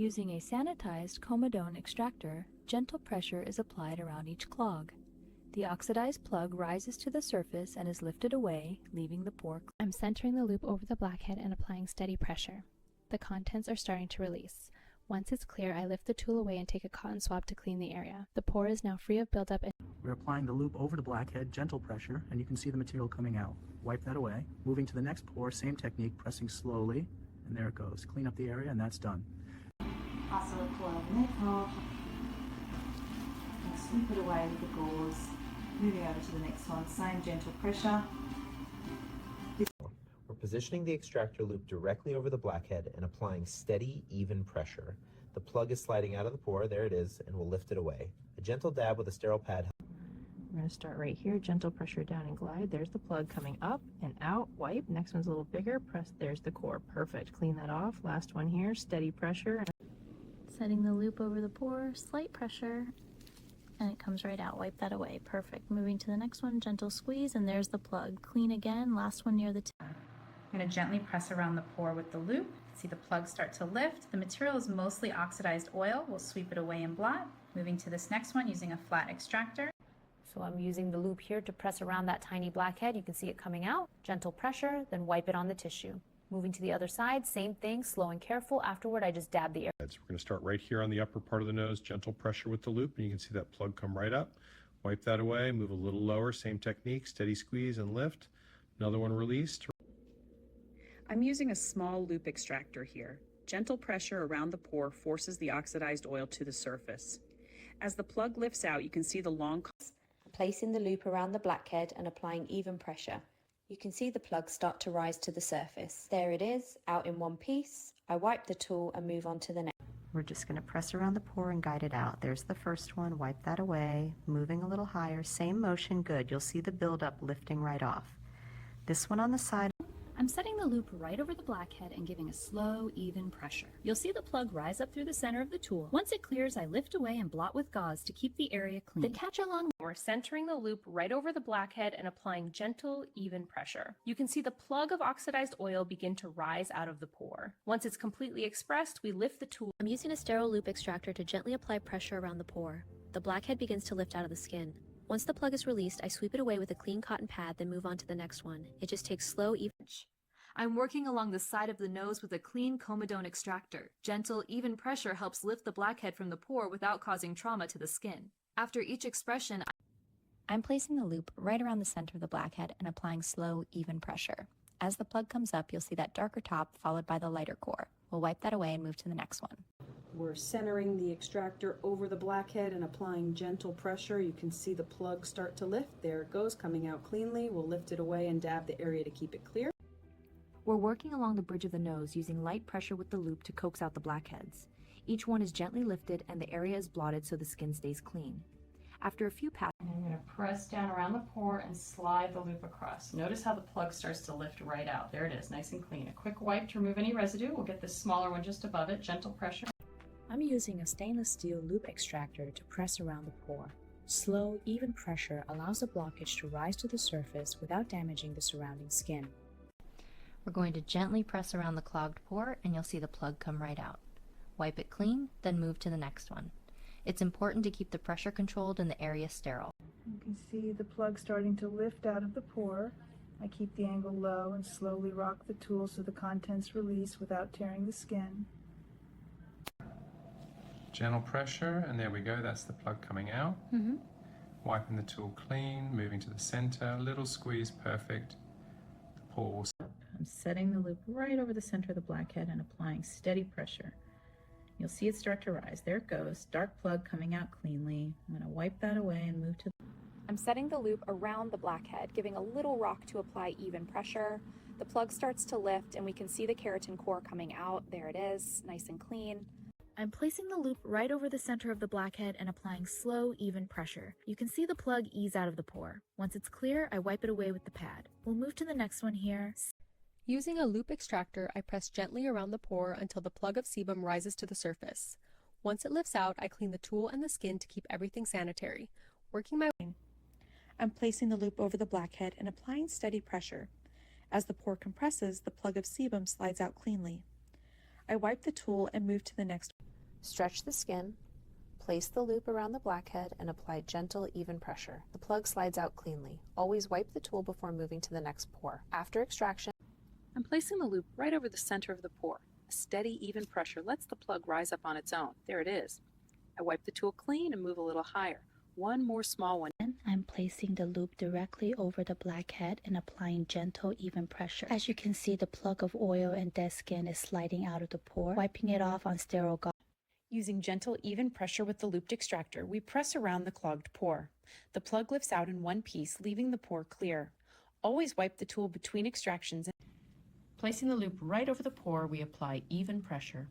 Using a sanitized comedone extractor, gentle pressure is applied around each clog. The oxidized plug rises to the surface and is lifted away, leaving the pore. I'm centering the loop over the blackhead and applying steady pressure. The contents are starting to release. Once it's clear, I lift the tool away and take a cotton swab to clean the area. The pore is now free of buildup. We're applying the loop over the blackhead, gentle pressure, and you can see the material coming out. Wipe that away. Moving to the next pore, same technique, pressing slowly, and there it goes. Clean up the area, and that's done. Pass the plug off. And sweep it away with the gauze. Moving over to the next one, same gentle pressure. We're positioning the extractor loop directly over the blackhead and applying steady, even pressure. The plug is sliding out of the pore, there it is, and we'll lift it away. A gentle dab with a sterile pad. We're going to start right here, gentle pressure down and glide. There's the plug coming up and out, wipe. Next one's a little bigger, press, there's the core. Perfect, clean that off. Last one here, steady pressure. Setting the loop over the pore, slight pressure, and it comes right out. Wipe that away. Perfect. Moving to the next one, gentle squeeze, and there's the plug. Clean again, last one near the tip. I'm going to gently press around the pore with the loop. See the plug start to lift. The material is mostly oxidized oil. We'll sweep it away and blot. Moving to this next one using a flat extractor. So I'm using the loop here to press around that tiny blackhead. You can see it coming out. Gentle pressure, then wipe it on the tissue. Moving to the other side, same thing, slow and careful. Afterward, I just dab the area. We're going to start right here on the upper part of the nose, gentle pressure with the loop, and you can see that plug come right up. Wipe that away, move a little lower, same technique, steady squeeze and lift. Another one released. I'm using a small loop extractor here. Gentle pressure around the pore forces the oxidized oil to the surface. As the plug lifts out, you can see the long... Placing the loop around the blackhead and applying even pressure. You can see the plug start to rise to the surface. There it is, out in one piece. I wipe the tool and move on to the next. We're just going to press around the pore and guide it out. There's the first one, wipe that away, moving a little higher, same motion, good. You'll see the buildup lifting right off. This one on the side. I'm setting the loop right over the blackhead and giving a slow, even pressure. You'll see the plug rise up through the center of the tool. Once it clears, I lift away and blot with gauze to keep the area clean. The catch along. We're centering the loop right over the blackhead and applying gentle, even pressure. You can see the plug of oxidized oil begin to rise out of the pore. Once it's completely expressed, we lift the tool. I'm using a sterile loop extractor to gently apply pressure around the pore. The blackhead begins to lift out of the skin. Once the plug is released, I sweep it away with a clean cotton pad, then move on to the next one. It just takes slow, even. I'm working along the side of the nose with a clean comedone extractor. Gentle, even pressure helps lift the blackhead from the pore without causing trauma to the skin. After each expression, I'm placing the loop right around the center of the blackhead and applying slow, even pressure. As the plug comes up, you'll see that darker top followed by the lighter core. We'll wipe that away and move to the next one. We're centering the extractor over the blackhead and applying gentle pressure. You can see the plug start to lift. There it goes, coming out cleanly. We'll lift it away and dab the area to keep it clear. We're working along the bridge of the nose using light pressure with the loop to coax out the blackheads. Each one is gently lifted and the area is blotted so the skin stays clean. After a few passes, I'm going to press down around the pore and slide the loop across. Notice how the plug starts to lift right out. There it is, nice and clean. A quick wipe to remove any residue. We'll get this smaller one just above it, gentle pressure. I'm using a stainless steel loop extractor to press around the pore. Slow, even pressure allows the blockage to rise to the surface without damaging the surrounding skin. We're going to gently press around the clogged pore and you'll see the plug come right out. Wipe it clean, then move to the next one. It's important to keep the pressure controlled and the area sterile. You can see the plug starting to lift out of the pore. I keep the angle low and slowly rock the tool so the contents release without tearing the skin. Gentle pressure, and there we go, that's the plug coming out. Wiping the tool clean, moving to the center, little squeeze, perfect. The pore will... I'm setting the loop right over the center of the blackhead and applying steady pressure. You'll see it start to rise. There it goes. Dark plug coming out cleanly. I'm going to wipe that away and move to... I'm setting the loop around the blackhead, giving a little rock to apply even pressure. The plug starts to lift and we can see the keratin core coming out. There it is, nice and clean. I'm placing the loop right over the center of the blackhead and applying slow, even pressure. You can see the plug ease out of the pore. Once it's clear, I wipe it away with the pad. We'll move to the next one here. Using a loop extractor, I press gently around the pore until the plug of sebum rises to the surface. Once it lifts out, I clean the tool and the skin to keep everything sanitary. Working my way. I'm placing the loop over the blackhead and applying steady pressure. As the pore compresses, the plug of sebum slides out cleanly. I wipe the tool and move to the next. Stretch the skin, place the loop around the blackhead, and apply gentle, even pressure. The plug slides out cleanly. Always wipe the tool before moving to the next pore. After extraction, I'm placing the loop right over the center of the pore. A steady, even pressure lets the plug rise up on its own. There it is. I wipe the tool clean and move a little higher. One more small one. I'm placing the loop directly over the blackhead and applying gentle, even pressure. As you can see, the plug of oil and dead skin is sliding out of the pore. Wiping it off on sterile gauze. Using gentle, even pressure with the looped extractor, we press around the clogged pore. The plug lifts out in one piece, leaving the pore clear. Always wipe the tool between extractions. Placing the loop right over the pore, we apply even pressure.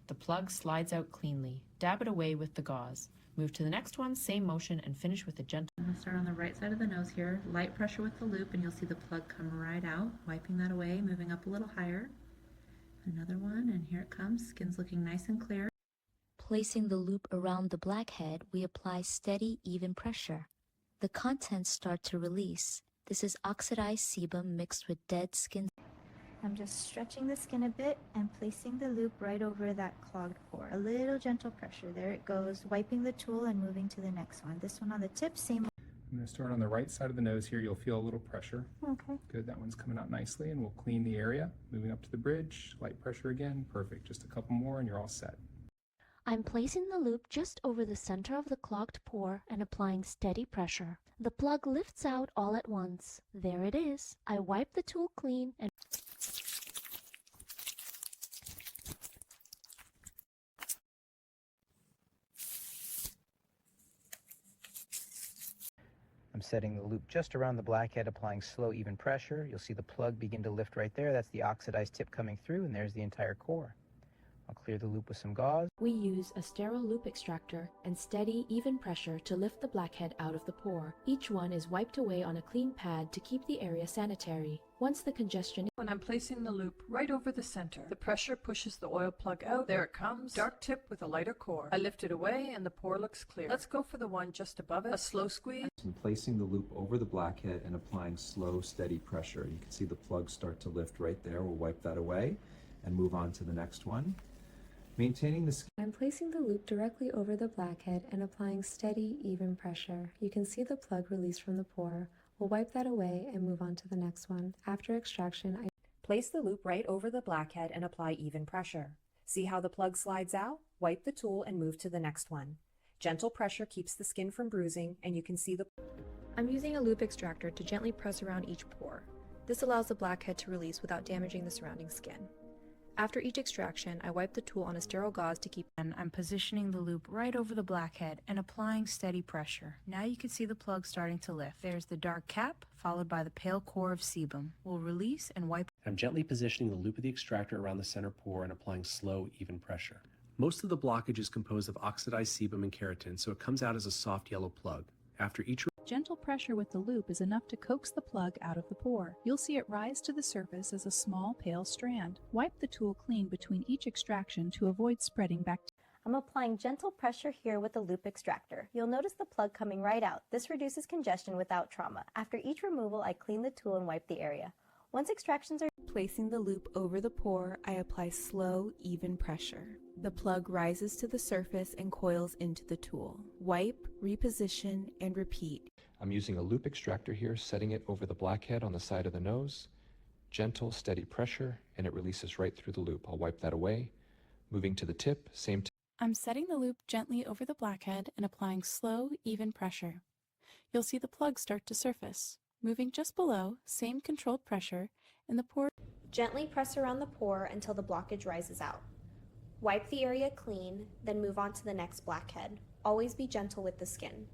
The plug slides out cleanly. Dab it away with the gauze. Move to the next one, same motion, and finish with a gentle... I'm going to start on the right side of the nose here. Light pressure with the loop, and you'll see the plug come right out. Wiping that away, moving up a little higher. Another one, and here it comes. Skin's looking nice and clear. Placing the loop around the blackhead, we apply steady, even pressure. The contents start to release. This is oxidized sebum mixed with dead skin. I'm just stretching the skin a bit and placing the loop right over that clogged pore. A little gentle pressure. There it goes. Wiping the tool and moving to the next one. This one on the tip, same. I'm going to start on the right side of the nose here. You'll feel a little pressure. Okay. Good, that one's coming out nicely, and we'll clean the area. Moving up to the bridge, light pressure again. Perfect. Just a couple more and you're all set. I'm placing the loop just over the center of the clogged pore and applying steady pressure. The plug lifts out all at once. There it is. I wipe the tool clean and... I'm setting the loop just around the blackhead, applying slow, even pressure. You'll see the plug begin to lift right there. That's the oxidized tip coming through, and there's the entire core. I'll clear the loop with some gauze. we use a sterile loop extractor and steady, even pressure to lift the blackhead out of the pore. Each one is wiped away on a clean pad to keep the area sanitary. Once the congestion... When I'm placing the loop right over the center, the pressure pushes the oil plug out. There it comes. Dark tip with a lighter core. I lift it away and the pore looks clear. Let's go for the one just above it. A slow squeeze. I'm placing the loop over the blackhead and applying slow, steady pressure. You can see the plug start to lift right there. We'll wipe that away and move on to the next one. Maintaining the skin. I'm placing the loop directly over the blackhead and applying steady, even pressure. You can see the plug release from the pore. We'll wipe that away and move on to the next one. After extraction, I place the loop right over the blackhead and apply even pressure. See how the plug slides out? Wipe the tool and move to the next one. Gentle pressure keeps the skin from bruising, and you can see the... I'm using a loop extractor to gently press around each pore. This allows the blackhead to release without damaging the surrounding skin. After each extraction, I wipe the tool on a sterile gauze to keep... And I'm positioning the loop right over the blackhead and applying steady pressure. Now you can see the plug starting to lift. There's the dark cap, followed by the pale core of sebum. We'll release and wipe... I'm gently positioning the loop of the extractor around the center pore and applying slow, even pressure. Most of the blockage is composed of oxidized sebum and keratin, so it comes out as a soft yellow plug. After each... Gentle pressure with the loop is enough to coax the plug out of the pore. You'll see it rise to the surface as a small pale strand. Wipe the tool clean between each extraction to avoid spreading bacteria. I'm applying gentle pressure here with the loop extractor. You'll notice the plug coming right out. This reduces congestion without trauma. After each removal, I clean the tool and wipe the area. Once extractions are... Placing the loop over the pore, I apply slow, even pressure. The plug rises to the surface and coils into the tool. Wipe, reposition, and repeat. I'm using a loop extractor here, setting it over the blackhead on the side of the nose. Gentle, steady pressure, and it releases right through the loop. I'll wipe that away. Moving to the tip, same tip. I'm setting the loop gently over the blackhead and applying slow, even pressure. You'll see the plug start to surface. Moving just below, same controlled pressure, and the pore... Gently press around the pore until the blockage rises out. Wipe the area clean, then move on to the next blackhead. Always be gentle with the skin.